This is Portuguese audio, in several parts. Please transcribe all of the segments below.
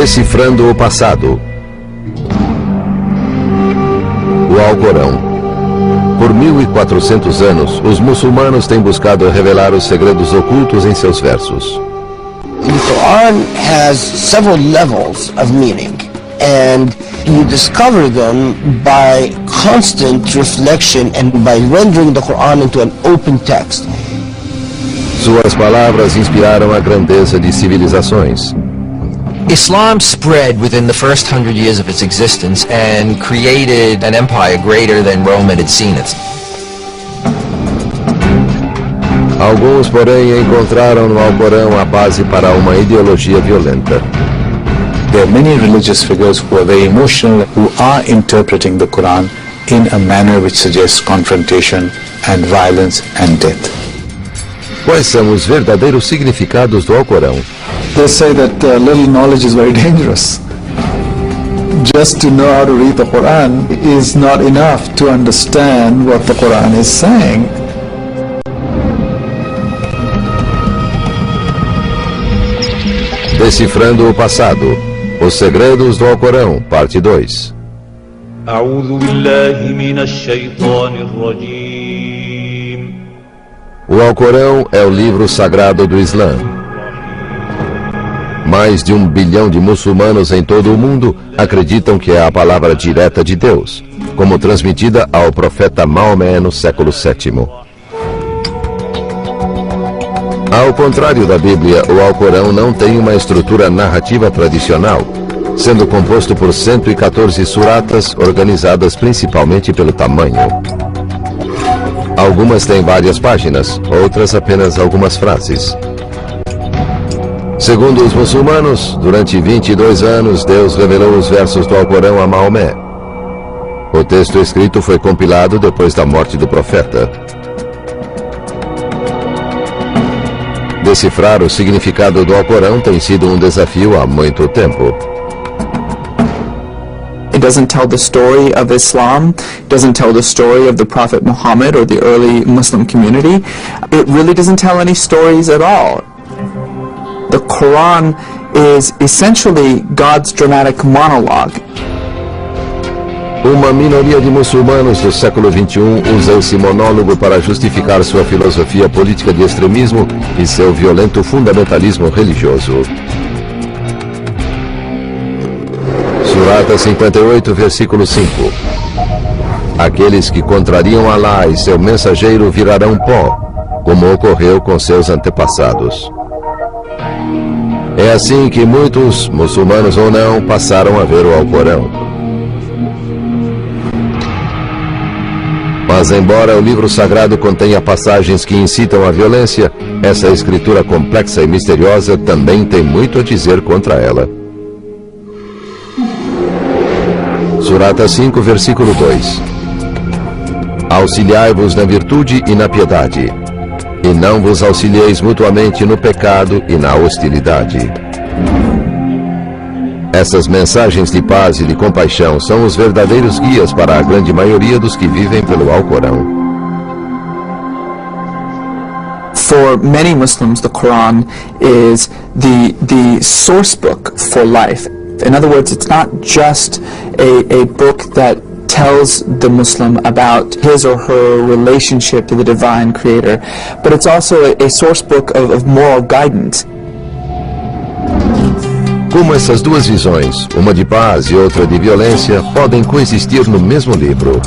Decifrando o passado. O Alcorão. Por 1400 anos, os muçulmanos têm buscado revelar os segredos ocultos em seus versos. The Quran has several levels of meaning, and you discover them by constant reflection and by rendering the Quran into an open text. Suas palavras inspiraram a grandeza de civilizações. Islam spread within the first 100 years of its existence and created an empire greater than Rome had seen it. Alguns, porém, encontraram no Alcorão a base para uma ideologia violenta. There are many religious figures who are very emotional, who are interpreting the Quran in a manner which suggests confrontation and violence and death. Quais são os verdadeiros significados do Alcorão? They say that little knowledge is very dangerous. Just to know how to read the Quran is not enough to understand what the Quran is saying. Decifrando o passado. Os segredos do Alcorão, parte 2. O Alcorão é o livro sagrado do Islã. Mais de 1 bilhão de muçulmanos em todo o mundo acreditam que é a palavra direta de Deus, como transmitida ao profeta Mohamed no século VII. Ao contrário da Bíblia, o Alcorão não tem uma estrutura narrativa tradicional, sendo composto por 114 suratas organizadas principalmente pelo tamanho. Algumas têm várias páginas, outras apenas algumas frases. Segundo os muçulmanos, durante 22 anos, Deus revelou os versos do Alcorão a Maomé. O texto escrito foi compilado depois da morte do profeta. Decifrar o significado do Alcorão tem sido um desafio há muito tempo. It doesn't tell the story of Islam, it doesn't tell the story of the Prophet Mohamed or the early Muslim community. It really doesn't tell any stories at all. The Quran is essentially God's dramatic monologue. Uma minoria de muçulmanos do século XXI usa esse monólogo para justificar sua filosofia política de extremismo e seu violento fundamentalismo religioso. Surata 58, versículo 5. Aqueles que contrariam Alá e seu mensageiro virarão pó, como ocorreu com seus antepassados. É assim que muitos, muçulmanos ou não, passaram a ver o Alcorão. Mas embora o livro sagrado contenha passagens que incitam à violência, essa escritura complexa e misteriosa também tem muito a dizer contra ela. Surata 5, versículo 2. Auxiliai-vos na virtude e na piedade, e não vos auxilieis mutuamente no pecado e na hostilidade. Essas mensagens de paz e de compaixão são os verdadeiros guias para a grande maioria dos que vivem pelo Alcorão. For many Muslims, the Quran is the source book for life. In other words, it's not just a book that tells the Muslim about his or her relationship to the divine creator, but it's also a source book of moral guidance. Como essas duas visões, uma de paz e outra de violência, podem coexistir no mesmo livro?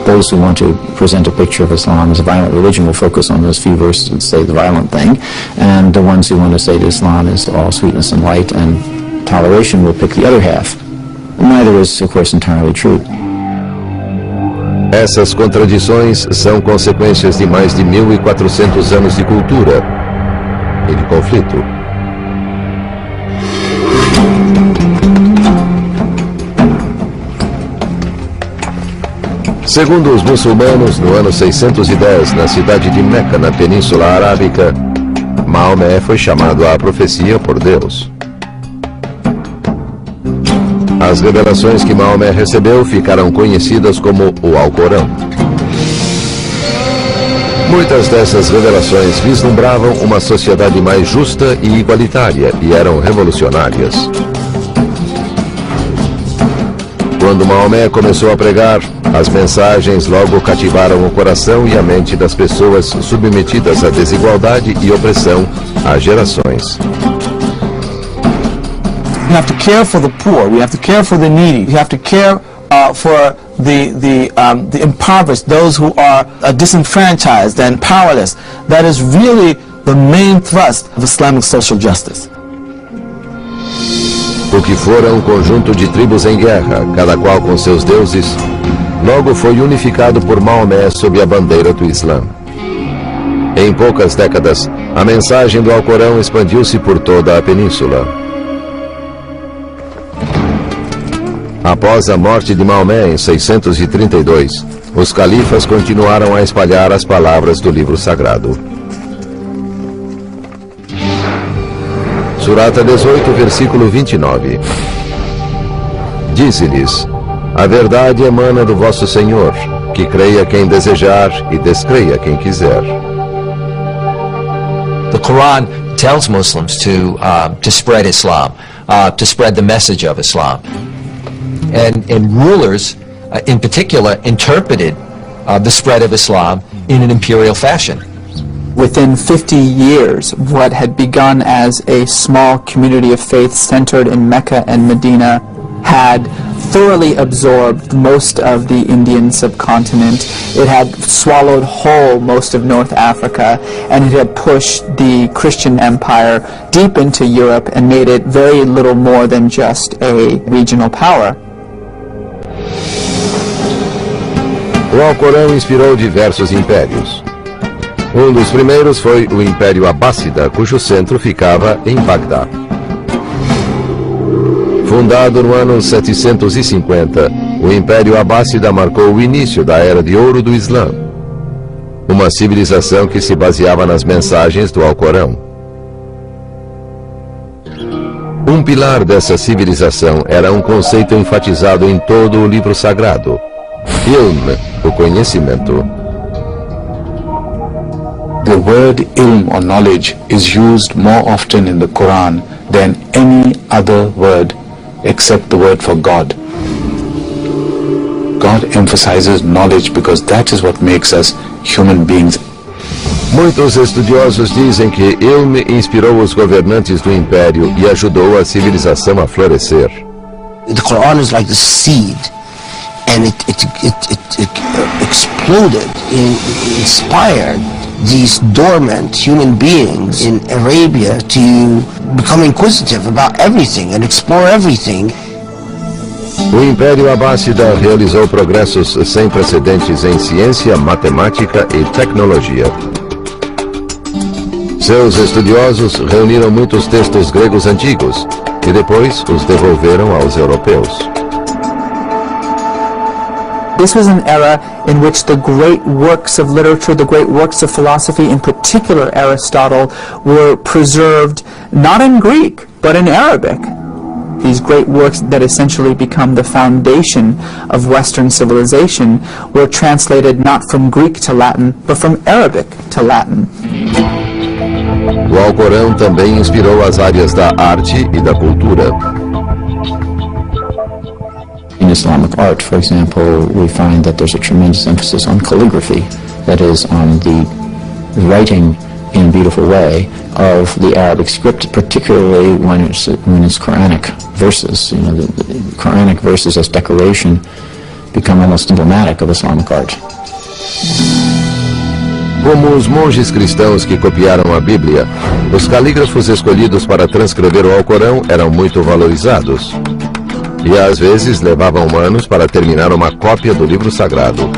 Those who want to present a picture of Islam as a violent religion will focus on those few verses and say the violent thing, and the ones who want to say that Islam is all sweetness and light and toleration will pick the other half. Neither is, of course, entirely true. Essas contradições são consequências de mais de 1400 anos de cultura e de conflito. Segundo os muçulmanos, no ano 610, na cidade de Meca, na Península Arábica, Maomé foi chamado à profecia por Deus. As revelações que Maomé recebeu ficaram conhecidas como o Alcorão. Muitas dessas revelações vislumbravam uma sociedade mais justa e igualitária e eram revolucionárias. Quando Maomé começou a pregar, as mensagens logo cativaram o coração e a mente das pessoas submetidas à desigualdade e opressão há gerações. We have to care for the poor. We have to care for the needy. We have to care for the impoverished, those who are disenfranchised and powerless. That is really the main thrust of Islamic social justice. O que fora um conjunto de tribos em guerra, cada qual com seus deuses, logo foi unificado por Maomé sob a bandeira do Islã. Em poucas décadas, a mensagem do Alcorão expandiu-se por toda a península. Após a morte de Maomé em 632, os califas continuaram a espalhar as palavras do livro sagrado. Surata 18, versículo 29. Dize-lhes: a verdade emana do vosso Senhor, que creia quem desejar e descreia quem quiser. The Quran tells Muslims to spread Islam, to spread the message of Islam. And rulers, in particular, interpreted the spread of Islam in an imperial fashion. Within 50 years, what had begun as a small community of faith centered in Mecca and Medina had thoroughly absorbed most of the Indian subcontinent. It had swallowed whole most of North Africa, and it had pushed the Christian empire deep into Europe and made it very little more than just a regional power. O Alcorão inspirou diversos impérios. Um dos primeiros foi o Império Abássida, cujo centro ficava em Bagdá. Fundado no ano 750, o Império Abássida marcou o início da Era de Ouro do Islã, uma civilização que se baseava nas mensagens do Alcorão. Um pilar dessa civilização era um conceito enfatizado em todo o livro sagrado: ilm, o conhecimento. The word ilm or knowledge is used more often in the Quran than any other word except the word for God. God emphasizes knowledge because that is what makes us human beings. Muitos estudiosos dizem que ilm inspirou os governantes do império e ajudou a civilização a florescer. The Quran is like the seed, and it exploded, inspired these dormant human beings in Arabia to become inquisitive about everything and explore everything. O Império Abássida realizou progressos sem precedentes em ciência, matemática e tecnologia. Seus estudiosos reuniram muitos textos gregos antigos e depois os devolveram aos europeus. This was an era in which the great works of literature, the great works of philosophy, in particular Aristotle, were preserved not in Greek, but in Arabic. These great works that essentially become the foundation of Western civilization were translated not from Greek to Latin, but from Arabic to Latin. O Alcorão também inspirou as áreas da arte e da cultura. In Islamic art, for example, we find that there's a tremendous emphasis on calligraphy, that is, on the writing in a beautiful way of the Arabic script, particularly when it's Quranic verses. You know, the Quranic verses as decoration become almost emblematic of Islamic art. Como os monges cristãos que copiaram a Bíblia, os calígrafos escolhidos para transcrever o Alcorão eram muito valorizados. E às vezes levavam anos para terminar uma cópia do livro sagrado.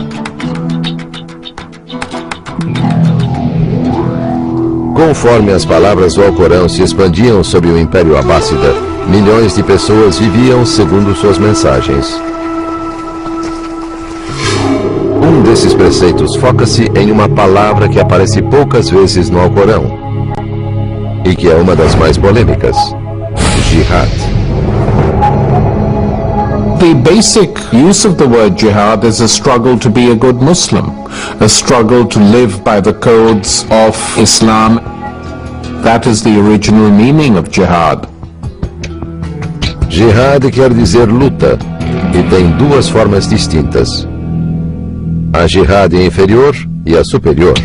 Conforme as palavras do Alcorão se expandiam sobre o Império Abássida, milhões de pessoas viviam segundo suas mensagens. Um desses preceitos foca-se em uma palavra que aparece poucas vezes no Alcorão e que é uma das mais polêmicas: jihad. the basic use of the word jihad is a struggle to be a good Muslim, a struggle to live by the codes of Islam. That is the original meaning of jihad. Jihad quer dizer luta, e tem duas formas distintas: a jihad inferior e a superior.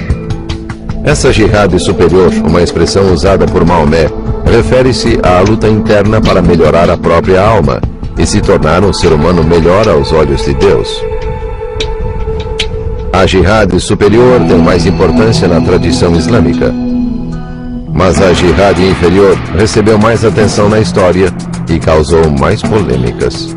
Essa jihad superior, uma expressão usada por Maomé, refere-se à luta interna para melhorar a própria alma e se tornar um ser humano melhor aos olhos de Deus. A jihad superior tem mais importância na tradição islâmica, mas a jihad inferior recebeu mais atenção na história e causou mais polêmicas.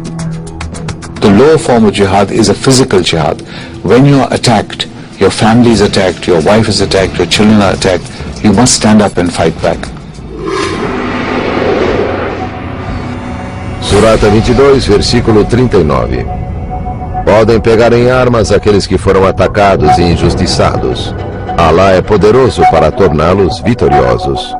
The lower form of jihad is a physical jihad. When you are attacked, your family is attacked, your wife is attacked, your children are attacked, you must stand up and fight back. Surata 22, versículo 39. Podem pegar em armas aqueles que foram atacados e injustiçados. Alá é poderoso para torná-los vitoriosos.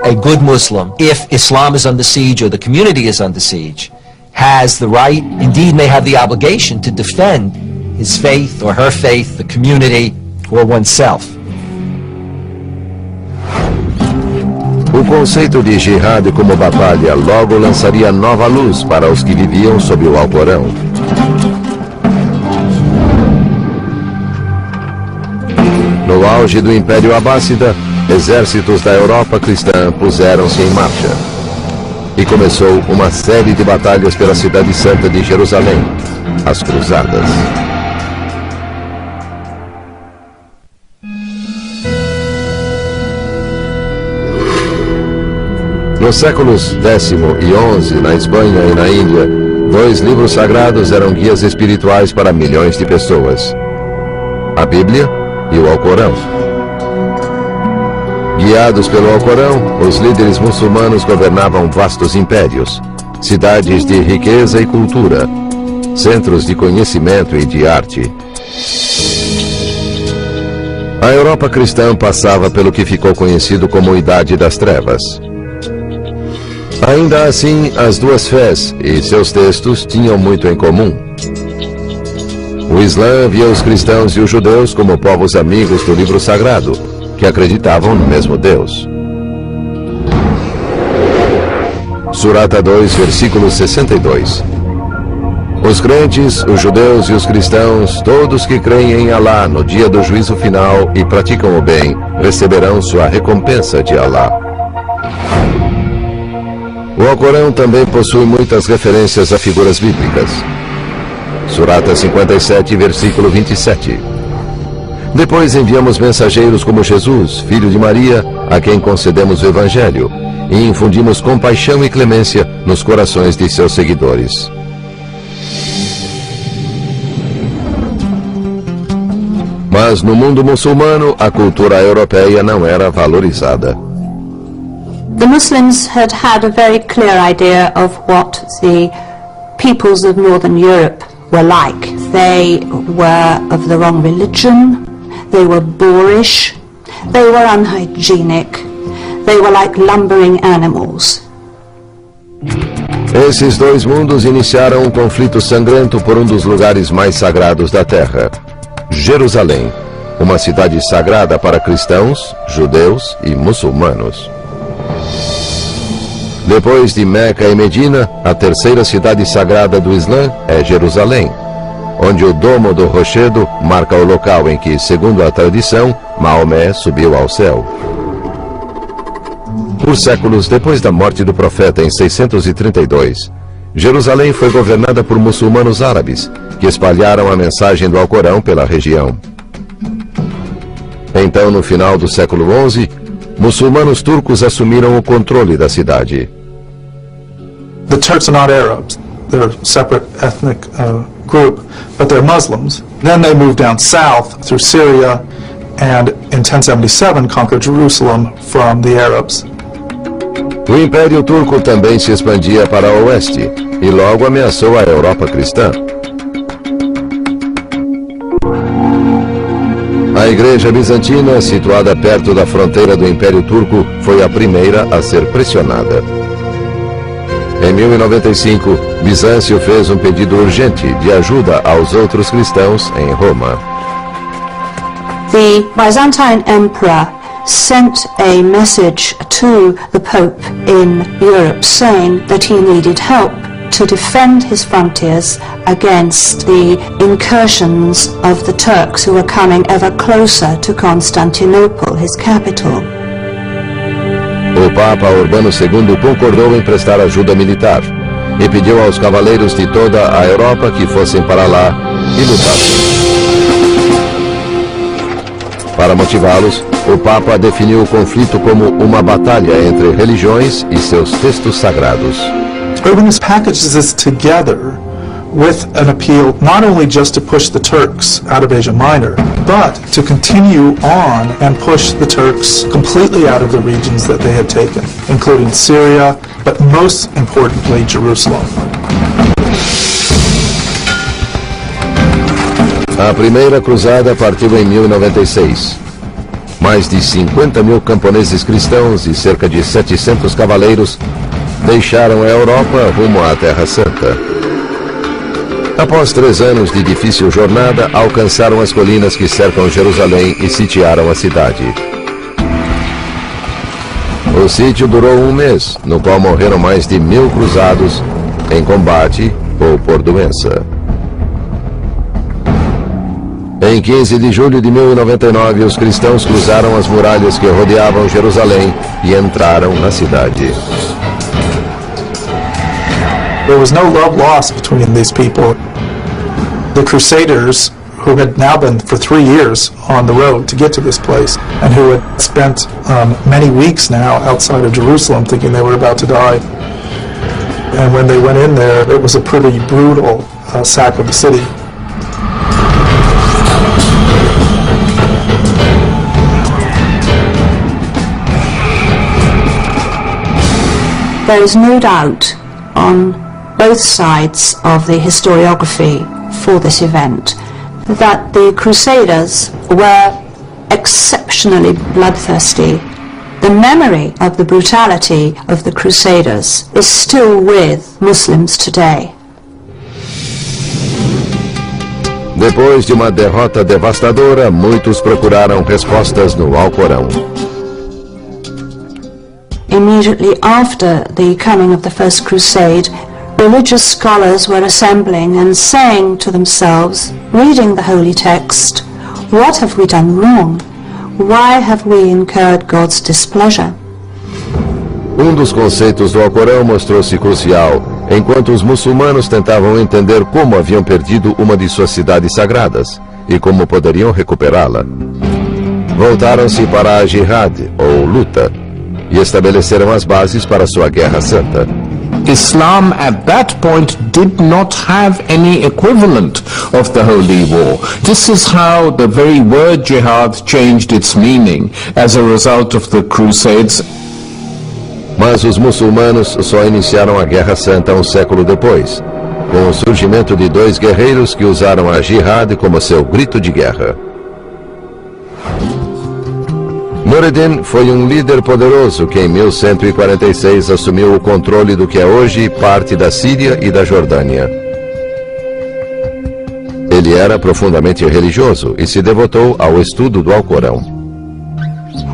A good Muslim, if Islam is under siege or the community is under siege, has the right, indeed may have the obligation, to defend his faith or her faith, the community, or oneself. O conceito de jihad como batalha logo lançaria nova luz para os que viviam sob o Alcorão. No auge do Império Abássida, exércitos da Europa cristã puseram-se em marcha. E começou uma série de batalhas pela cidade santa de Jerusalém, as Cruzadas. Nos séculos X e XI, na Espanha e na Índia, 2 livros sagrados eram guias espirituais para milhões de pessoas: a Bíblia e o Alcorão. Guiados pelo Alcorão, os líderes muçulmanos governavam vastos impérios, cidades de riqueza e cultura, centros de conhecimento e de arte. A Europa cristã passava pelo que ficou conhecido como Idade das Trevas. Ainda assim, as duas fés e seus textos tinham muito em comum. O Islã via os cristãos e os judeus como povos amigos do livro sagrado, que acreditavam no mesmo Deus. Surata 2, versículo 62. Os crentes, os judeus e os cristãos, todos que creem em Alá no dia do juízo final e praticam o bem, receberão sua recompensa de Alá. O Alcorão também possui muitas referências a figuras bíblicas. Surata 57, versículo 27. Depois enviamos mensageiros como Jesus, filho de Maria, a quem concedemos o Evangelho, e infundimos compaixão e clemência nos corações de seus seguidores. Mas no mundo muçulmano, a cultura europeia não era valorizada. The Muslims had had a very clear idea of what the peoples of Northern Europe were like. They were of the wrong religion, they were boorish, they were unhygienic, they were like lumbering animals. Esses dois mundos iniciaram um conflito sangrento por um dos lugares mais sagrados da Terra, Jerusalém, uma cidade sagrada para cristãos, judeus e muçulmanos. Depois de Meca e Medina, a terceira cidade sagrada do Islã é Jerusalém, onde o domo do rochedo marca o local em que, segundo a tradição, Maomé subiu ao céu. Por séculos depois da morte do profeta em 632, Jerusalém foi governada por muçulmanos árabes, que espalharam a mensagem do Alcorão pela região. Então, no final do século XI, muçulmanos turcos assumiram o controle da cidade. The Turks are not Arabs. They're a separate ethnic group, but they're Muslims. Then they moved down south through Syria and in 1077 conquered Jerusalem from the Arabs. O Império Turco também se expandia para o oeste e logo ameaçou a Europa cristã. A Igreja Bizantina, situada perto da fronteira do Império Turco, foi a primeira a ser pressionada. Em 1095, Bizâncio fez um pedido urgente de ajuda aos outros cristãos em Roma. The Byzantine emperor sent a message to the Pope in Europe saying that he needed help to defend his frontiers against the incursions of the Turks who were coming ever closer to Constantinople, his capital. O Papa Urbano II concordou em prestar ajuda militar e pediu aos cavaleiros de toda a Europa que fossem para lá e lutassem. Para motivá-los, o Papa definiu o conflito como uma batalha entre religiões e seus textos sagrados. Urbanus packages this together with an appeal not only just to push the Turks out of Asia Minor, but to continue on and push the Turks completely out of the regions that they had taken, including Syria, but most importantly, Jerusalem. A primeira cruzada partiu em 1096. Mais de 50 mil camponeses cristãos e cerca de 700 cavaleiros deixaram a Europa rumo à Terra Santa. Após 3 anos de difícil jornada, alcançaram as colinas que cercam Jerusalém e sitiaram a cidade. O sítio durou 1 mês, no qual morreram mais de 1000 cruzados em combate ou por doença. Em 15 de julho de 1099, os cristãos cruzaram as muralhas que rodeavam Jerusalém e entraram na cidade. There was no love lost between these people. The Crusaders, who had now been for 3 years on the road to get to this place, and who had spent many weeks now outside of Jerusalem thinking they were about to die. And when they went in there, it was a pretty brutal sack of the city. There is no doubt on both sides of the historiography for this event that the Crusaders were exceptionally bloodthirsty. The memory of the brutality of the Crusaders is still with Muslims today. Depois de uma derrota devastadora, muitos procuraram respostas no Alcorão. Immediately after the coming of the First Crusade, religious scholars were assembling and saying to themselves, reading the holy text, "What have we done wrong? Why have we incurred God's displeasure?" Dos conceitos do Alcorão mostrou-se crucial, enquanto os muçulmanos tentavam entender como haviam perdido uma de suas cidades sagradas e como poderiam recuperá-la. Voltaram-se para a jihad, ou luta, e estabeleceram as bases para sua guerra santa. Islam at that point did not have any equivalent of the holy war. This is how the very word jihad changed its meaning as a result of the Crusades. Mas os muçulmanos só iniciaram a Guerra Santa um século depois, com o surgimento de 2 guerreiros que usaram a jihad como seu grito de guerra. Nureddin foi um líder poderoso que em 1146 assumiu o controle do que é hoje parte da Síria e da Jordânia. Ele era profundamente religioso e se devotou ao estudo do Alcorão.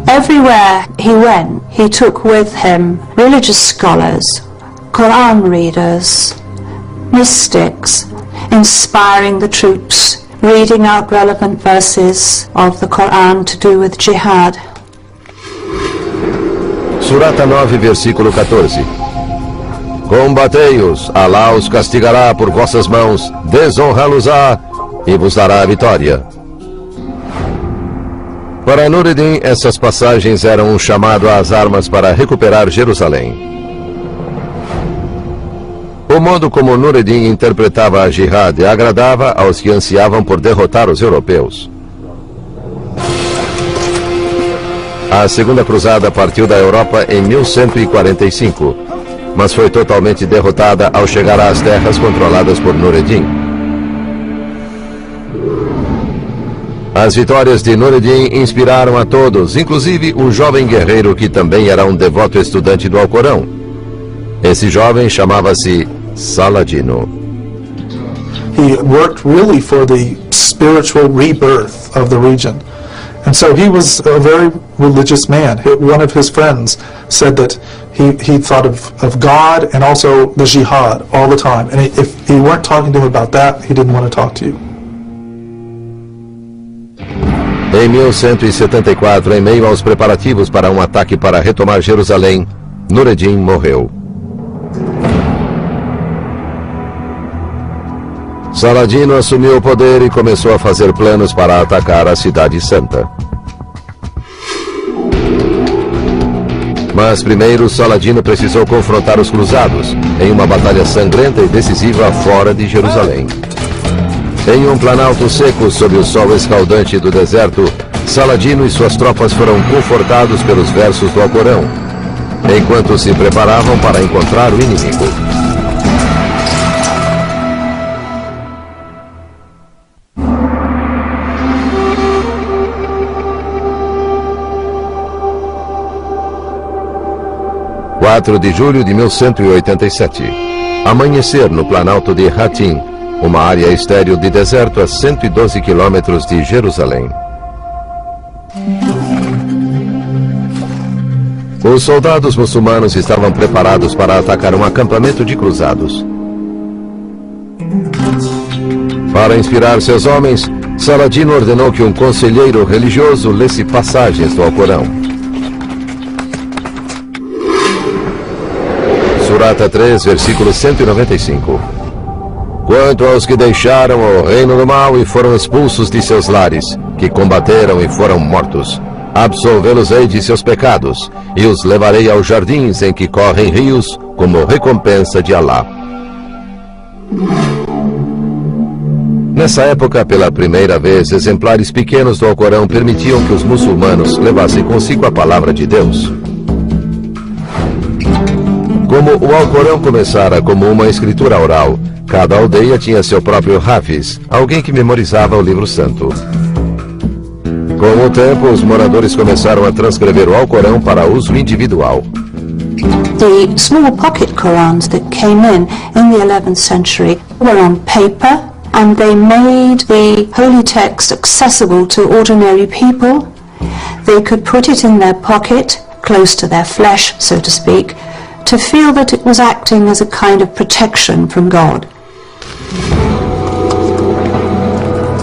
Everywhere he went, he took with him religious scholars, Quran readers, mystics, inspiring the troops, reading out relevant verses of the Quran to do with jihad. Surata 9, versículo 14. Combatei-os, Alá os castigará por vossas mãos, desonrá-los-á e vos dará a vitória. Para Nureddin, essas passagens eram um chamado às armas para recuperar Jerusalém. O modo como Nureddin interpretava a jihad agradava aos que ansiavam por derrotar os europeus. A Segunda Cruzada partiu da Europa em 1145, mas foi totalmente derrotada ao chegar às terras controladas por Nureddin. As vitórias de Nureddin inspiraram a todos, inclusive o jovem guerreiro que também era um devoto estudante do Alcorão. Esse jovem chamava-se Saladino. He worked really for the spiritual rebirth of the region. And so he was a very religious man. One of his friends said that he thought of God and also the jihad all the time. And if you weren't talking to him about that, he didn't want to talk to you. Em 1174, em meio aos preparativos para um ataque para retomar Jerusalém, Nureddin morreu. Saladino assumiu o poder e começou a fazer planos para atacar a Cidade Santa. Mas primeiro Saladino precisou confrontar os cruzados em uma batalha sangrenta e decisiva fora de Jerusalém. Em um planalto seco sob o sol escaldante do deserto, Saladino e suas tropas foram confortados pelos versos do Alcorão, enquanto se preparavam para encontrar o inimigo. – 4 de julho de 1187. Amanhecer no planalto de Hatim, uma área estéril de deserto a 112 quilômetros de Jerusalém. Os soldados muçulmanos estavam preparados para atacar um acampamento de cruzados. Para inspirar seus homens, Saladino ordenou que um conselheiro religioso lesse passagens do Alcorão. Surata 3, versículo 195. Quanto aos que deixaram o reino do mal e foram expulsos de seus lares, que combateram e foram mortos, absolvê-los-ei de seus pecados, e os levarei aos jardins em que correm rios, como recompensa de Alá. Nessa época, pela primeira vez, exemplares pequenos do Alcorão permitiam que os muçulmanos levassem consigo a palavra de Deus. Como o Alcorão começara como uma escritura oral, cada aldeia tinha seu próprio hafiz, alguém que memorizava o livro santo. Com o tempo, os moradores começaram a transcrever o Alcorão para uso individual. The small pocket Qurans that came in the 11th century were on paper, and they made the holy text accessible to ordinary people. They could put it in their pocket, close to their flesh, so to speak, to feel that it was acting as a kind of protection from God.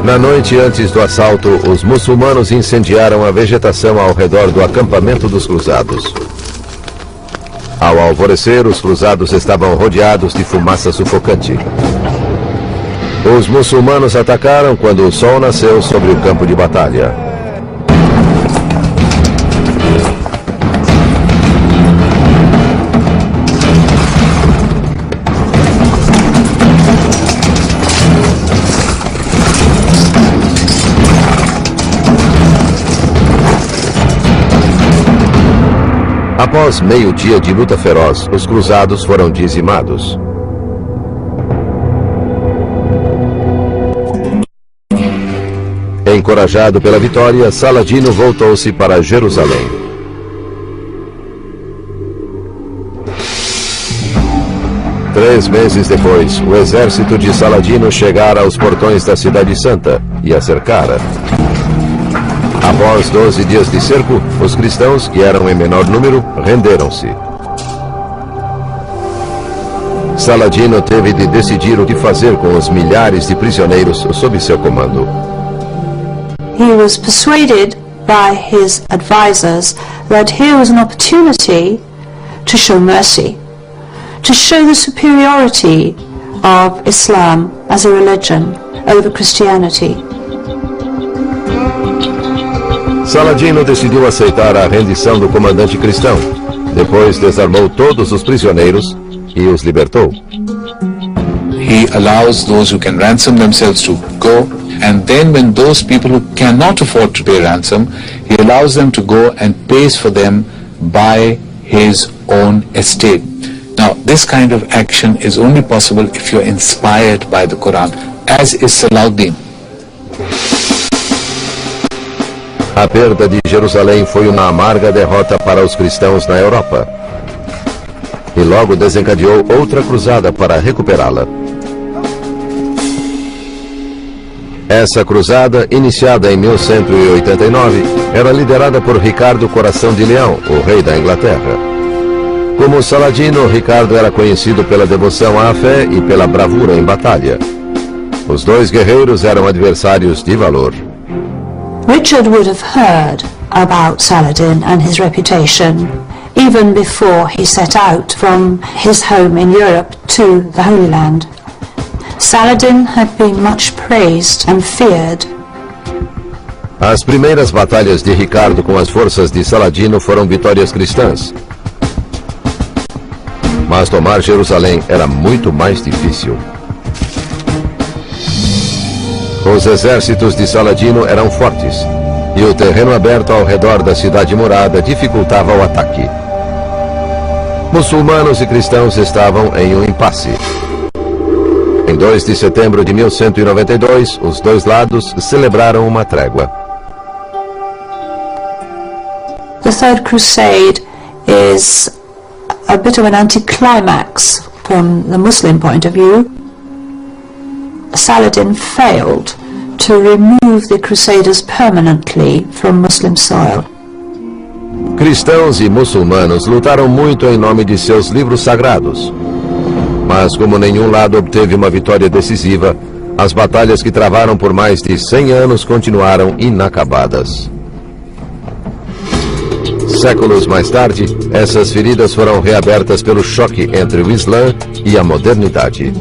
Na noite antes do assalto, os muçulmanos incendiaram a vegetação ao redor do acampamento dos cruzados. Ao alvorecer, os cruzados estavam rodeados de fumaça sufocante. Os muçulmanos atacaram quando o sol nasceu sobre o campo de batalha. Após meio-dia de luta feroz, os cruzados foram dizimados. Encorajado pela vitória, Saladino voltou-se para Jerusalém. Três meses depois, o exército de Saladino chegara aos portões da Cidade Santa e a cercara. Após 12 dias de cerco, os cristãos, que eram em menor número, renderam-se. Saladino teve de decidir o que fazer com os milhares de prisioneiros sob seu comando. He was persuaded by his advisors that here was an opportunity to show mercy, to show the superiority of Islam as a religion over Christianity. Saladino decidiu aceitar a rendição do comandante cristão. Depois desarmou todos os prisioneiros e os libertou. He allows those who can ransom themselves to go, and then when those people who cannot afford to pay ransom, he allows them to go and pays for them by his own estate. Now, this kind of action is only possible if you're inspired by the Quran, as is Salahuddin. A perda de Jerusalém foi uma amarga derrota para os cristãos na Europa. e logo desencadeou outra cruzada para recuperá-la. Essa cruzada, iniciada em 1189, era liderada por Ricardo Coração de Leão, o rei da Inglaterra. Como Saladino, Ricardo era conhecido pela devoção à fé e pela bravura em batalha. Os dois guerreiros eram adversários de valor. Richard would have heard about Saladin and his reputation even before he set out from his home in Europe to the Holy Land. Saladin had been much praised and feared. As primeiras batalhas de Ricardo com as forças de Saladino foram vitórias cristãs. Mas tomar Jerusalém era muito mais difícil. Os exércitos de Saladino eram fortes, e o terreno aberto ao redor da cidade murada dificultava o ataque. Muçulmanos e cristãos estavam em um impasse. Em 2 de setembro de 1192, os dois lados celebraram uma trégua. The Third Crusade is a bit of an anticlimax from the Muslim point of view. Saladin failed to remove the Crusaders permanently from Muslim soil. Cristãos e muçulmanos lutaram muito em nome de seus livros sagrados. Mas como nenhum lado obteve uma vitória decisiva, as batalhas que travaram por mais de 100 anos continuaram inacabadas. Séculos mais tarde, essas feridas foram reabertas pelo choque entre o Islã e a modernidade.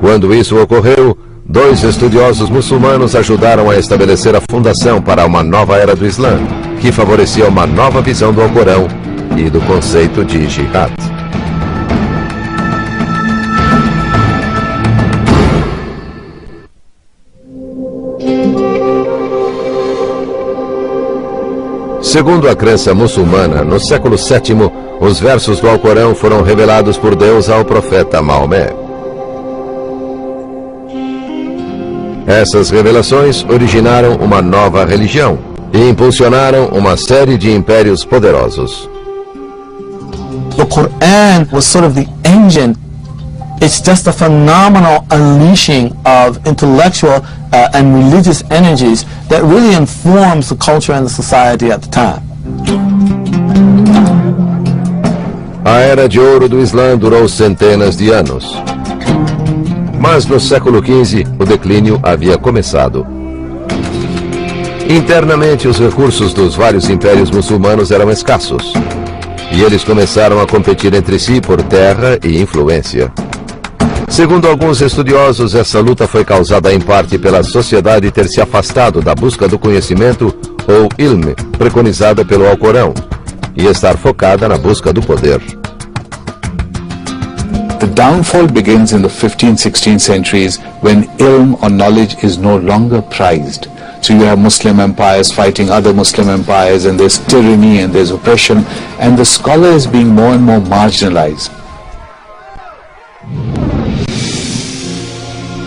Quando isso ocorreu, dois estudiosos muçulmanos ajudaram a estabelecer a fundação para uma nova era do Islã, que favorecia uma nova visão do Alcorão e do conceito de jihad. Segundo a crença muçulmana, no século VII, os versos do Alcorão foram revelados por Deus ao profeta Mohamed. Essas revelações originaram uma nova religião e impulsionaram uma série de impérios poderosos. The Quran was sort of the engine. It's just a phenomenal unleashing of intellectual and religious energies that really informs the culture and the society at the time. A Era de Ouro do Islã durou centenas de anos. Mas no século XV, o declínio havia começado. Internamente, os recursos dos vários impérios muçulmanos eram escassos. E eles começaram a competir entre si por terra e influência. Segundo alguns estudiosos, essa luta foi causada em parte pela sociedade ter se afastado da busca do conhecimento, ou ilm, preconizada pelo Alcorão, e estar focada na busca do poder. The downfall begins in the 15th, 16th centuries when ilm or knowledge is no longer prized. So you have Muslim empires fighting other Muslim empires, and there's tyranny and there's oppression, and the scholar is being more and more marginalized.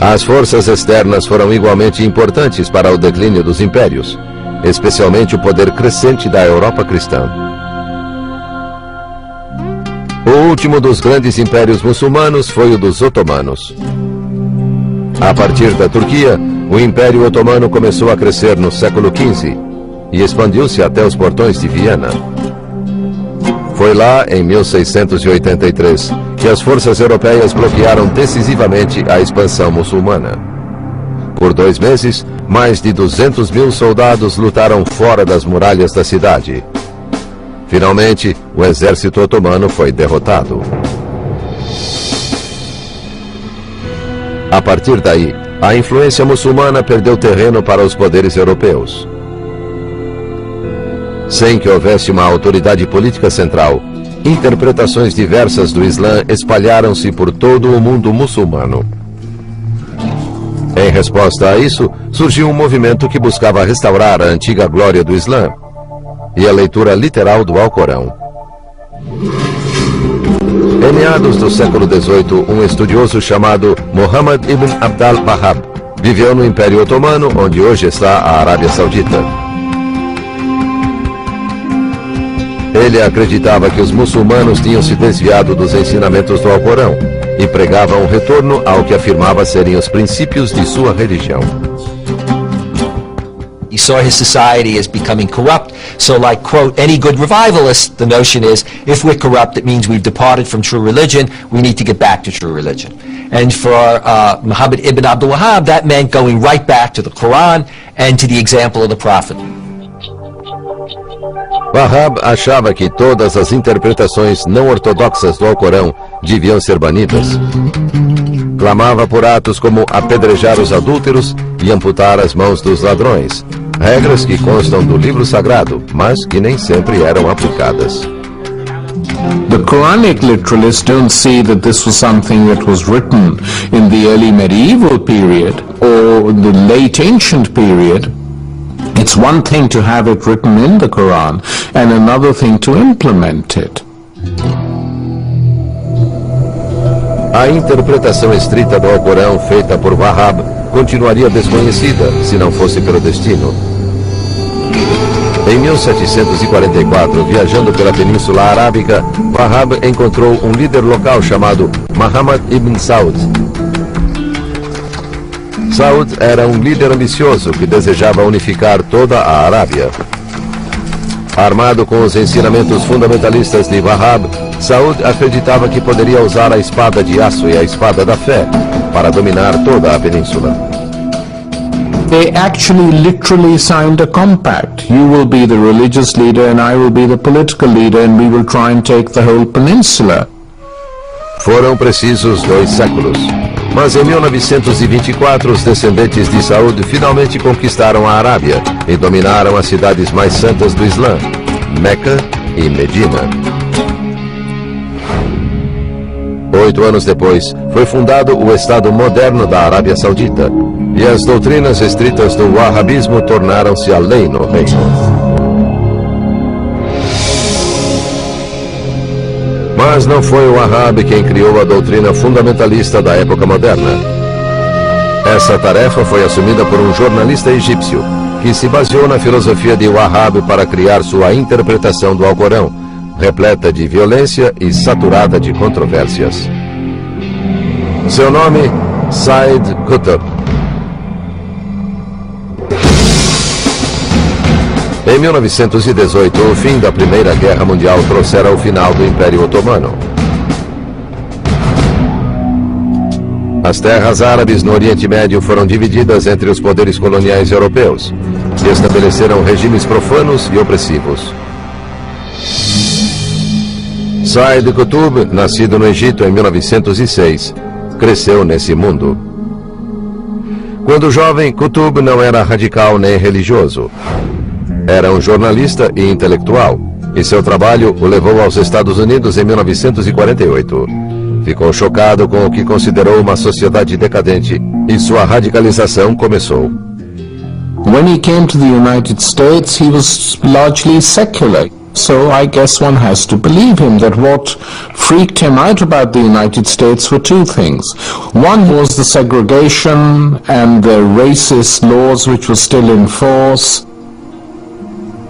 As forças externas foram igualmente importantes para o declínio dos impérios, especialmente o poder crescente da Europa cristã. O último dos grandes impérios muçulmanos foi o dos otomanos. A partir da Turquia, o Império Otomano começou a crescer no século XV e expandiu-se até os portões de Viena. Foi lá, em 1683, que as forças europeias bloquearam decisivamente a expansão muçulmana. Por 2 meses, mais de 200.000 soldados lutaram fora das muralhas da cidade. Finalmente, o exército otomano foi derrotado. A partir daí, a influência muçulmana perdeu terreno para os poderes europeus. Sem que houvesse uma autoridade política central, interpretações diversas do Islã espalharam-se por todo o mundo muçulmano. Em resposta a isso, surgiu um movimento que buscava restaurar a antiga glória do Islã e a leitura literal do Alcorão. Em meados do século XVIII, um estudioso chamado Mohamed ibn Abd al-Wahhab viveu no Império Otomano, onde hoje está a Arábia Saudita. Ele acreditava que os muçulmanos tinham se desviado dos ensinamentos do Alcorão e pregava um retorno ao que afirmava serem os princípios de sua religião. He saw his society as becoming corrupt, so like, quote, any good revivalist, the notion is, if we're corrupt, it means we've departed from true religion, we need to get back to true religion. And for Muhammad ibn Abdul Wahhab, that meant going right back to the Quran and to the example of the Prophet. Wahhab achava que todas as interpretações não ortodoxas do Alcorão deviam ser banidas. Clamava por atos como apedrejar os adúlteros e amputar as mãos dos ladrões, regras que constam do livro sagrado, mas que nem sempre eram aplicadas. The Quranic literalists don't see that this was something that was written in the early medieval period or the late ancient period. It's one thing to have it written in the Quran and another thing to implement it. A interpretação estrita do Alcorão feita por Wahhab continuaria desconhecida se não fosse pelo destino. Em 1744, viajando pela Península Arábica, Wahhab encontrou um líder local chamado Muhammad ibn Saud. Saud era um líder ambicioso que desejava unificar toda a Arábia. Armado com os ensinamentos fundamentalistas de Wahhab, Saud acreditava que poderia usar a espada de aço e a espada da fé para dominar toda a península. They actually literally signed a compact. You will be the religious leader and I will be the political leader and we will try and take the whole peninsula. Foram precisos 2 séculos. Mas em 1924, os descendentes de Saud finalmente conquistaram a Arábia e dominaram as cidades mais santas do Islã, Meca e Medina. 8 anos depois, foi fundado o Estado moderno da Arábia Saudita, e as doutrinas estritas do wahhabismo tornaram-se a lei no reino. Mas não foi o Wahhab quem criou a doutrina fundamentalista da época moderna. Essa tarefa foi assumida por um jornalista egípcio, que se baseou na filosofia de Wahhab para criar sua interpretação do Alcorão, repleta de violência e saturada de controvérsias. Seu nome, Said Qutb. Em 1918, o fim da Primeira Guerra Mundial trouxera o final do Império Otomano. As terras árabes no Oriente Médio foram divididas entre os poderes coloniais europeus, que estabeleceram regimes profanos e opressivos. Said Qutb, nascido no Egito em 1906, cresceu nesse mundo. Quando jovem, Qutb não era radical nem religioso. Era um jornalista e intelectual, e seu trabalho o levou aos Estados Unidos em 1948. Ficou chocado com o que considerou uma sociedade decadente, e sua radicalização começou. When he came to the United States, he was largely secular. So I guess one has to believe him that what freaked him out about the United States were 2 things. One was the segregation and the racist laws which were still in force.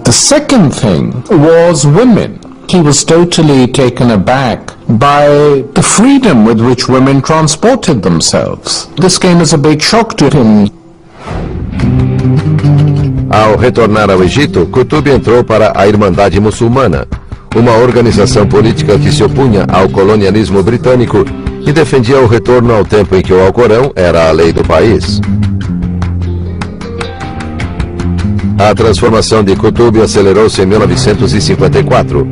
The second thing was women. He was totally taken aback by the freedom with which women transported themselves. This came as a big shock to him. Ao retornar ao Egito, Qutb entrou para a Irmandade Muçulmana, uma organização política que se opunha ao colonialismo britânico e defendia o retorno ao tempo em que o Alcorão era a lei do país. A transformação de Qutb acelerou-se em 1954,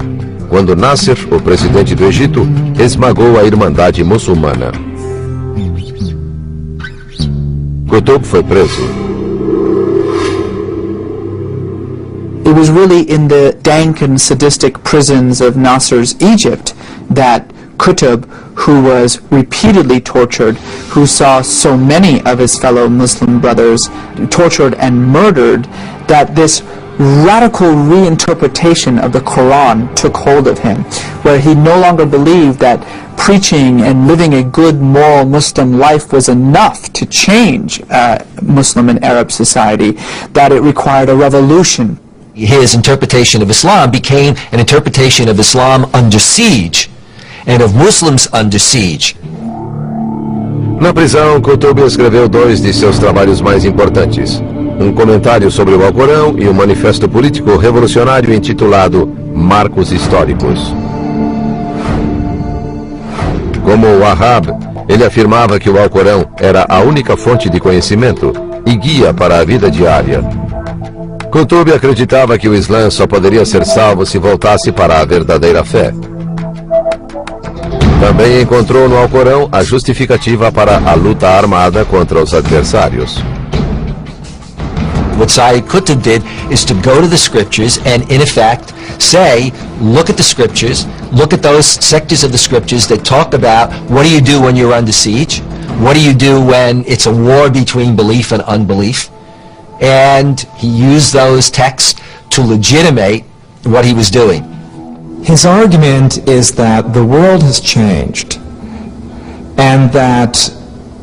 quando Nasser, o presidente do Egito, esmagou a Irmandade Muçulmana. Qutb foi preso. It was really in the dank and sadistic prisons of Nasser's Egypt that Qutb, who was repeatedly tortured, who saw so many of his fellow Muslim brothers tortured and murdered, that this radical reinterpretation of the Quran took hold of him, where he no longer believed that preaching and living a good moral Muslim life was enough to change Muslim and Arab society, that it required a revolution. His interpretation of Islam became an interpretation of Islam under siege and of Muslims under siege. Na prisão, Qutb escreveu 2 de seus trabalhos mais importantes: um comentário sobre o Alcorão e um manifesto político revolucionário intitulado Marcos Históricos. Como o Wahhab, ele afirmava que o Alcorão era a única fonte de conhecimento e guia para a vida diária. Qutb acreditava que o Islã só poderia ser salvo se voltasse para a verdadeira fé. Também encontrou no Alcorão a justificativa para a luta armada contra os adversários. What Sayyid Qutb did is to go to the scriptures and, in effect, say, look at the scriptures, look at those sectors of the scriptures that talk about what do you do when you're under siege, what do you do when it's a war between belief and unbelief, and he used those texts to legitimate what he was doing. His argument is that the world has changed and that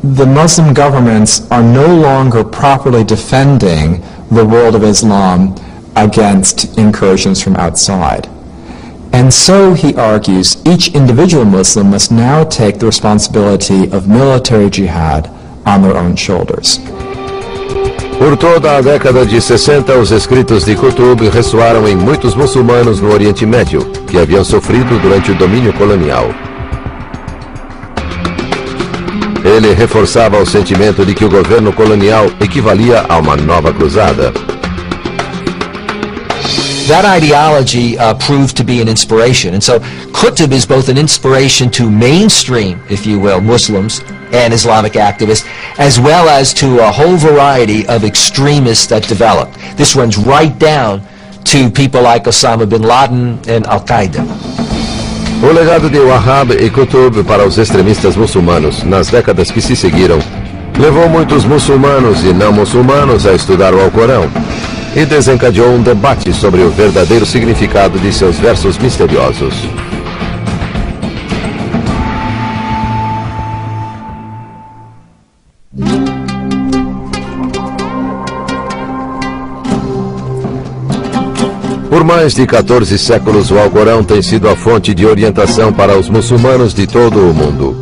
the Muslim governments are no longer properly defending the world of Islam against incursions from outside. And so, he argues, each individual Muslim must now take the responsibility of military jihad on their own shoulders. Por toda a década de 60, os escritos de Qutb ressoaram em muitos muçulmanos no Oriente Médio, que haviam sofrido durante o domínio colonial. Ele reforçava o sentimento de que o governo colonial equivalia a uma nova cruzada. That ideology proved to be an inspiration, and so Qutb is both an inspiration to mainstream, if you will, Muslims and Islamic activists, as well as to a whole variety of extremists that developed. This runs right down to people like Osama bin Laden and Al-Qaeda. O legado de Wahhab e Qutb para os extremistas muçulmanos nas décadas que se seguiram levou muitos muçulmanos e não muçulmanos a estudar o Alcorão e desencadeou um debate sobre o verdadeiro significado de seus versos misteriosos. Por mais de 14 séculos, o Alcorão tem sido a fonte de orientação para os muçulmanos de todo o mundo.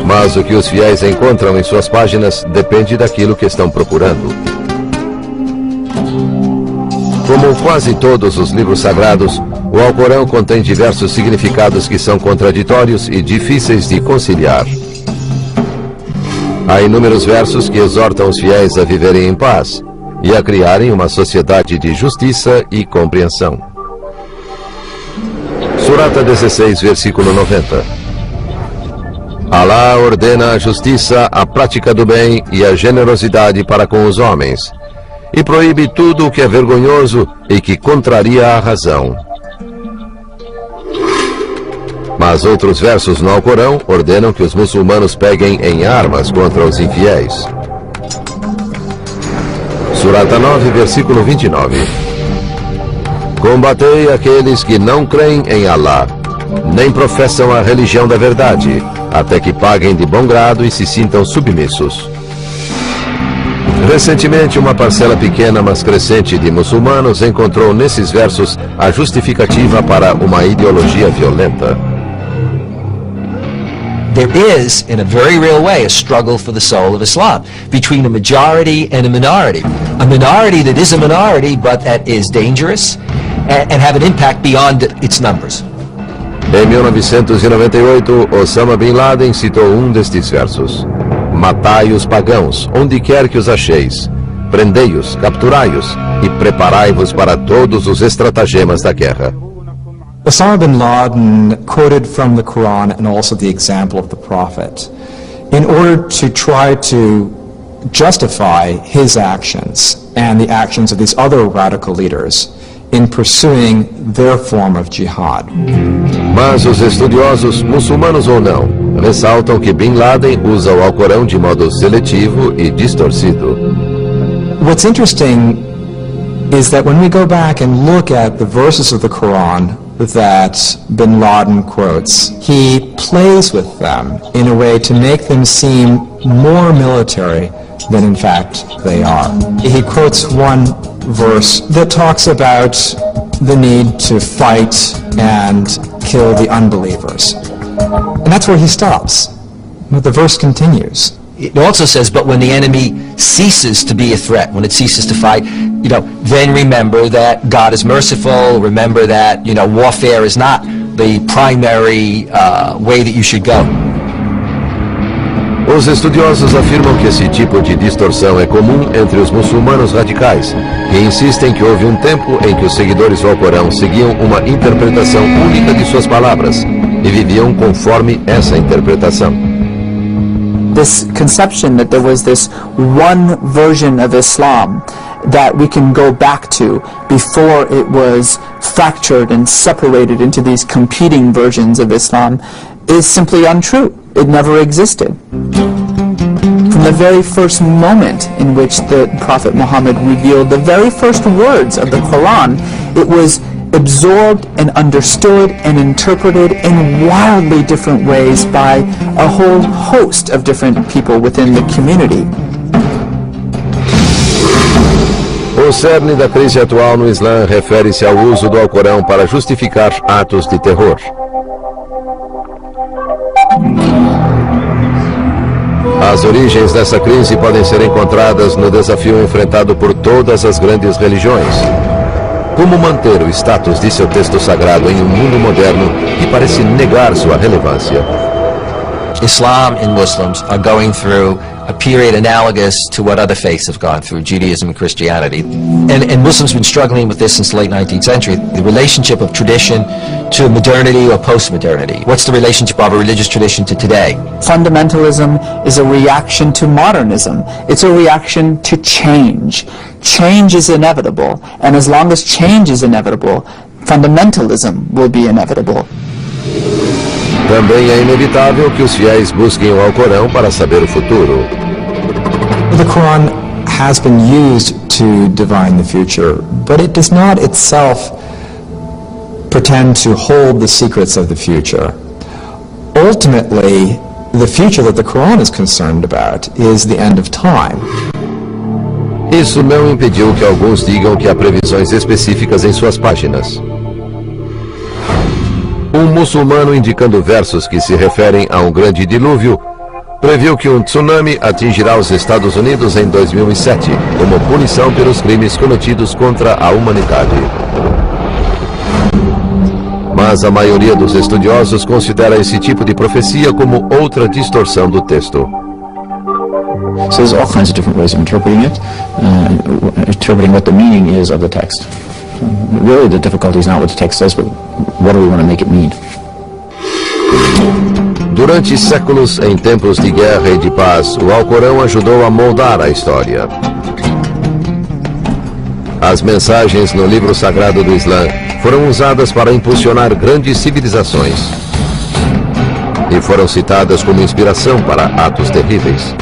Mas o que os fiéis encontram em suas páginas depende daquilo que estão procurando. Como quase todos os livros sagrados, o Alcorão contém diversos significados que são contraditórios e difíceis de conciliar. Há inúmeros versos que exortam os fiéis a viverem em paz e a criarem uma sociedade de justiça e compreensão. Surata 16, versículo 90. Alá ordena a justiça, a prática do bem e a generosidade para com os homens, e proíbe tudo o que é vergonhoso e que contraria a razão. Mas outros versos no Alcorão ordenam que os muçulmanos peguem em armas contra os infiéis. Surata 9, versículo 29. Combatei aqueles que não creem em Alá, nem professam a religião da verdade, até que paguem de bom grado e se sintam submissos. Recentemente, uma parcela pequena, mas crescente de muçulmanos encontrou nesses versos a justificativa para uma ideologia violenta. There is, in a very real way, a struggle for the soul of Islam between a majority and a minority. A minority that is a minority, but that is dangerous and have an impact beyond its numbers. Em 1998, Osama bin Laden citou um destes versos. Matai os pagãos, onde quer que os acheis. Prendei-os, capturai-os e preparai-vos para todos os estratagemas da guerra. Osama bin Laden quoted from the Quran and also the example of the Prophet in order to try to justify his actions and the actions of these other radical leaders in pursuing their form of jihad. Mas os estudiosos, muçulmanos ou não, ressaltam que Bin Laden usa o Alcorão de modo seletivo e distorcido. What's interesting is that when we go back and look at the verses of the Quran that Bin Laden quotes, he plays with them in a way to make them seem more military than in fact they are. He quotes one verse that talks about the need to fight and kill the unbelievers. And that's where he stops. But the verse continues. It also says, but when the enemy ceases to be a threat, when it ceases to fight, then remember that God is merciful, remember that, warfare is not the primary way that you should go. Os estudiosos afirmam que esse tipo de distorção é comum entre os muçulmanos radicais, que insistem que houve um tempo em que os seguidores do Alcorão seguiam uma interpretação única de suas palavras e viviam conforme essa interpretação. This conception that there was this one version of Islam that we can go back to before it was fractured and separated into these competing versions of Islam is simply untrue. It never existed. From the very first moment in which the Prophet Mohamed revealed the very first words of the Quran, it was absorbed and understood and interpreted in wildly different ways by a whole host of different people within the community. O cerne da crise atual no Islã refere-se ao uso do Alcorão para justificar atos de terror. As origens dessa crise podem ser encontradas no desafio enfrentado por todas as grandes religiões. Como manter o status de seu texto sagrado em um mundo moderno que parece negar sua relevância? Islam and Muslims are going through a period analogous to what other faiths have gone through, Judaism and Christianity. And Muslims have been struggling with this since the late 19th century, the relationship of tradition to modernity or post-modernity. What's the relationship of a religious tradition to today? Fundamentalism is a reaction to modernism. It's a reaction to change. Change is inevitable, and as long as change is inevitable, fundamentalism will be inevitable. Também é inevitável que os fiéis busquem o Alcorão para saber o futuro. The Quran has been used to divine the future, but it does not itself pretend to hold the secrets of the future. Ultimately, the future that the Quran is concerned about is the end of time. Isso não impediu que alguns digam que há previsões específicas em suas páginas. Um muçulmano indicando versos que se referem a um grande dilúvio, previu que um tsunami atingirá os Estados Unidos em 2007, como punição pelos crimes cometidos contra a humanidade. Mas a maioria dos estudiosos considera esse tipo de profecia como outra distorção do texto. So there's all kinds of different ways of interpreting it, interpreting what the meaning is of the text. Really, the difficulty is not what the text says, but what do we want to make it mean? Durante séculos, em tempos de guerra e de paz, o Alcorão ajudou a moldar a história. As mensagens no livro sagrado do Islã foram usadas para impulsionar grandes civilizações e foram citadas como inspiração para atos terríveis.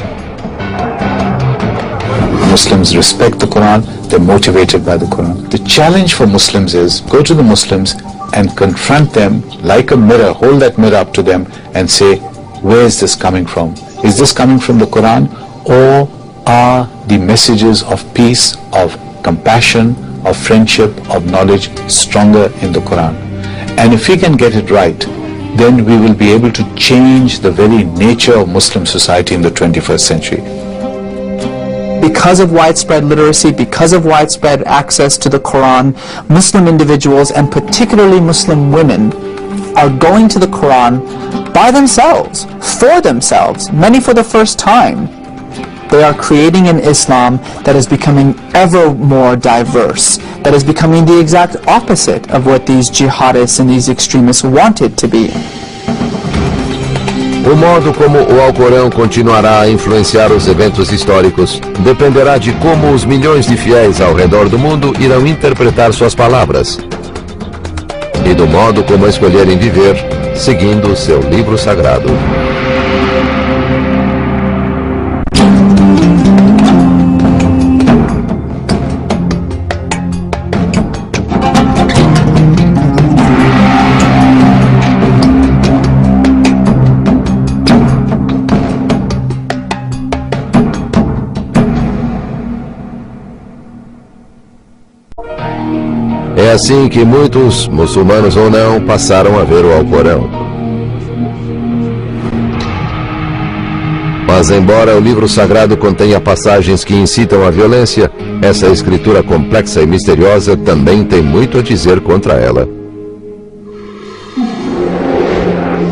Muslims respect the Quran, they're motivated by the Quran. The challenge for Muslims is go to the Muslims and confront them like a mirror, hold that mirror up to them and say, where is this coming from? Is this coming from the Quran, or are the messages of peace, of compassion, of friendship, of knowledge stronger in the Quran? And if we can get it right, then we will be able to change the very nature of Muslim society in the 21st century. Because of widespread literacy, because of widespread access to the Quran, Muslim individuals, and particularly Muslim women, are going to the Quran by themselves, for themselves, many for the first time. They are creating an Islam that is becoming ever more diverse, that is becoming the exact opposite of what these jihadists and these extremists want it to be. O modo como o Alcorão continuará a influenciar os eventos históricos dependerá de como os milhões de fiéis ao redor do mundo irão interpretar suas palavras e do modo como escolherem viver seguindo o seu livro sagrado. assim que muitos, muçulmanos ou não, passaram a ver o Alcorão. Mas embora o livro sagrado contenha passagens que incitam à violência, essa escritura complexa e misteriosa também tem muito a dizer contra ela.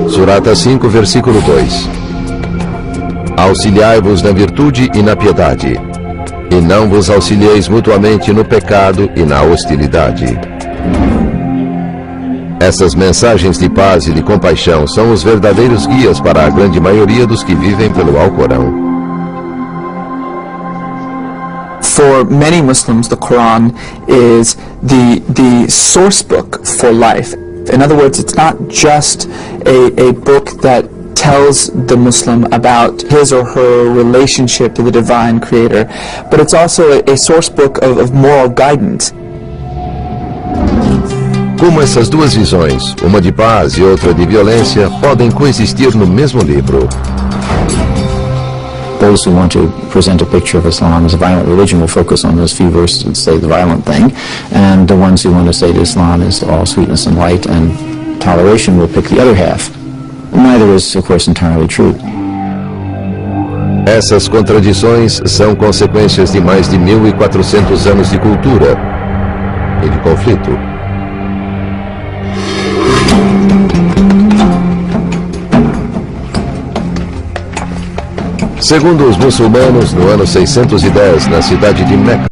Surata 5, versículo 2. Auxiliai-vos na virtude e na piedade, e não vos auxilieis mutuamente no pecado e na hostilidade. Essas mensagens de paz e de compaixão são os verdadeiros guias para a grande maioria dos que vivem pelo Alcorão. For many Muslims, the Quran is the source book for life. In other words, it's not just a book that tells the Muslim about his or her relationship to the divine creator, but it's also a source book of moral guidance. Como essas duas visões, uma de paz e outra de violência, podem coexistir no mesmo livro? Those who want to present a picture of Islam as a violent religion will focus on those few verses that say the violent thing, and the ones who want to say that Islam is all sweetness and light and toleration will pick the other half. Neither is, of course, entirely true. Essas contradições são consequências de mais de 1400 anos de cultura e de conflito. Segundo os muçulmanos, no ano 610, na cidade de Meca,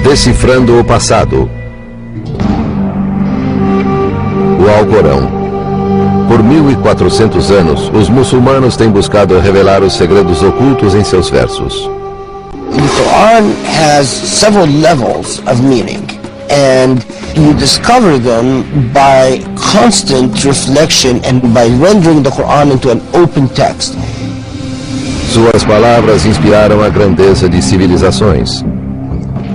decifrando o passado. O Alcorão. Por 1400 anos, os muçulmanos têm buscado revelar os segredos ocultos em seus versos. The Quran has several levels of meaning, and you discover them by constant reflection and by rendering the Quran into an open text. Suas palavras inspiraram a grandeza de civilizações.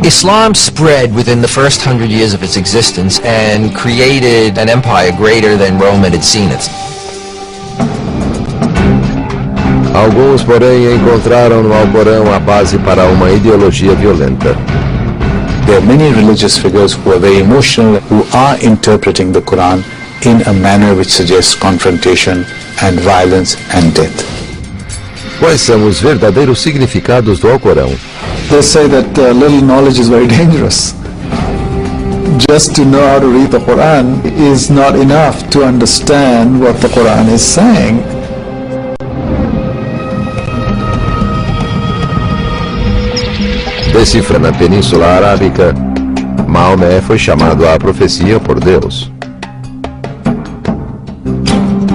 Islam spread within the first 100 years of its existence and created an empire greater than Rome had seen it. Alguns, porém, encontraram no Alcorão a base para uma ideologia violenta. There are many religious figures who are very emotional, who are interpreting the Quran in a manner which suggests confrontation and violence and death. Quais são os verdadeiros significados do Alcorão? They say that little knowledge is very dangerous. Just to know how to read the Quran is not enough to understand what the Quran is saying. Decifra na Península Arábica, Maomé foi chamado à profecia por Deus.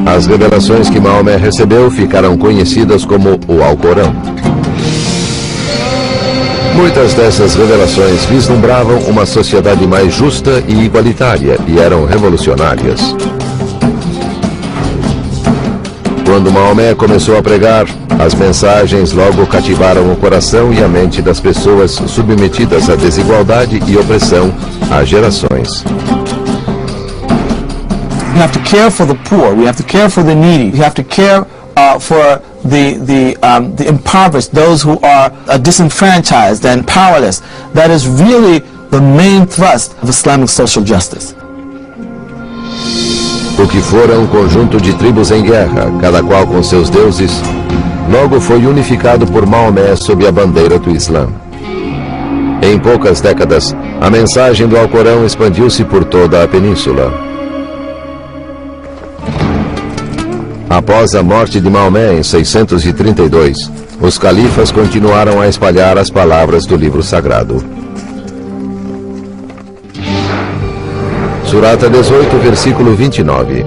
As revelações que Maomé recebeu ficaram conhecidas como o Alcorão. Muitas dessas revelações vislumbravam uma sociedade mais justa e igualitária e eram revolucionárias. Quando Maomé começou a pregar, as mensagens logo cativaram o coração e a mente das pessoas submetidas à desigualdade e opressão há gerações. We have to care for the poor. We have to care for the needy. We have to care for the impoverished, those who are disenfranchised and powerless. That is really the main thrust of Islamic social justice. O que fora um conjunto de tribos em guerra, cada qual com seus deuses, logo foi unificado por Maomé sob a bandeira do Islã. Em poucas décadas, a mensagem do Alcorão expandiu-se por toda a península. Após a morte de Maomé em 632, os califas continuaram a espalhar as palavras do livro sagrado. Surata 18, versículo 29.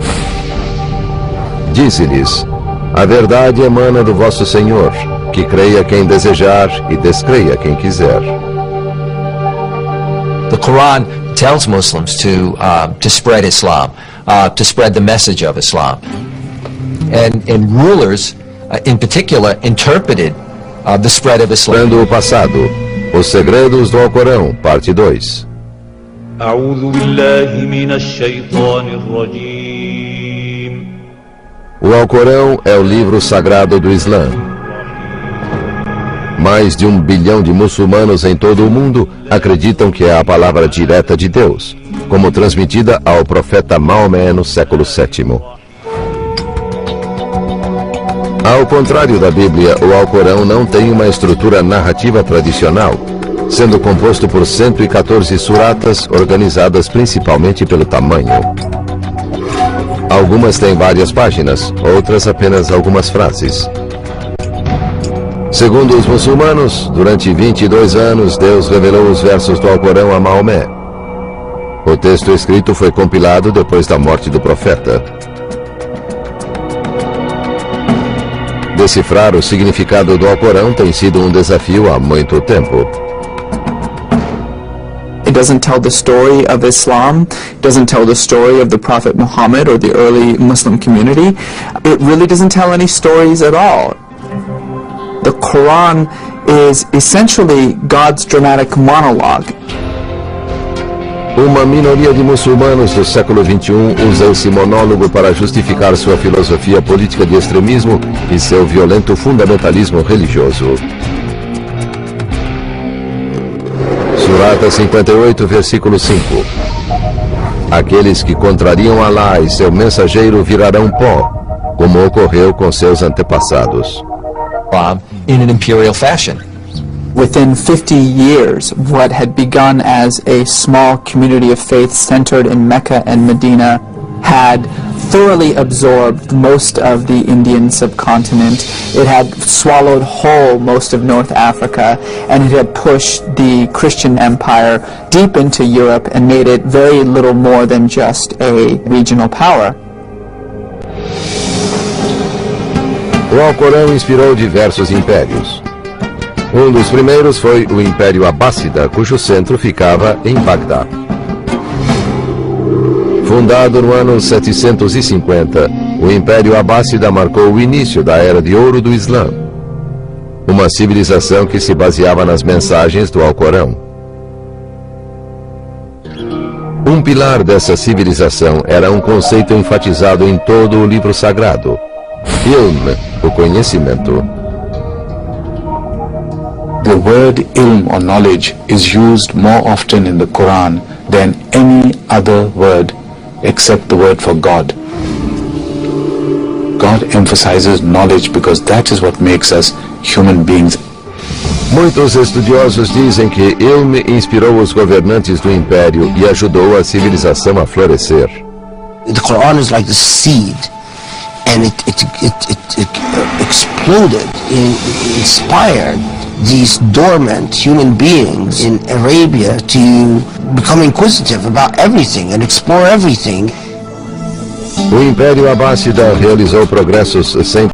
Dize-lhes: a verdade emana do vosso Senhor, que creia quem desejar e descreia quem quiser. The Quran tells Muslims to spread Islam, to spread the message of Islam. And rulers, in particular, interpreted the spread of Islam. O Passado, os Segredos do Alcorão, parte 2. O Alcorão é o livro sagrado do Islã. Mais de 1 bilhão de muçulmanos em todo o mundo acreditam que é a palavra direta de Deus, como transmitida ao Profeta Mohamed no século VII. Ao contrário da Bíblia, o Alcorão não tem uma estrutura narrativa tradicional, sendo composto por 114 suratas organizadas principalmente pelo tamanho. Algumas têm várias páginas, outras apenas algumas frases. Segundo os muçulmanos, durante 22 anos, Deus revelou os versos do Alcorão a Maomé. O texto escrito foi compilado depois da morte do profeta. Decifrar o significado do Alcorão tem sido um desafio há muito tempo. It doesn't tell the story of Islam, it doesn't tell the story of the Prophet Mohamed or the early Muslim community. It really doesn't tell any stories at all. The Quran is essentially God's dramatic monologue. Uma minoria de muçulmanos do século XXI usa esse monólogo para justificar sua filosofia política de extremismo e seu violento fundamentalismo religioso. Surata 58, versículo 5. Aqueles que contrariam Alá e seu mensageiro virarão pó, como ocorreu com seus antepassados. In an imperial fashion. Within 50 years, what had begun as a small community of faith centered in Mecca and Medina had thoroughly absorbed most of the Indian subcontinent. It had swallowed whole most of North Africa, and it had pushed the Christian empire deep into Europe and made it very little more than just a regional power. O Alcorão inspirou diversos impérios. Um dos primeiros foi o Império Abássida, cujo centro ficava em Bagdá. Fundado no ano 750, o Império Abássida marcou o início da Era de Ouro do Islã, uma civilização que se baseava nas mensagens do Alcorão. Um pilar dessa civilização era um conceito enfatizado em todo o livro sagrado: ilm, o conhecimento. The word ilm or knowledge is used more often in the Quran than any other word except the word for God. God emphasizes knowledge because that is what makes us human beings. Muitos estudiosos dizem que ilm inspirou os governantes do império e ajudou a civilização a florescer. The Quran is like the seed, and it exploded, inspired these dormant human beings in Arabia to become inquisitive about everything and explore everything. O Império Abássida realizou progressos sem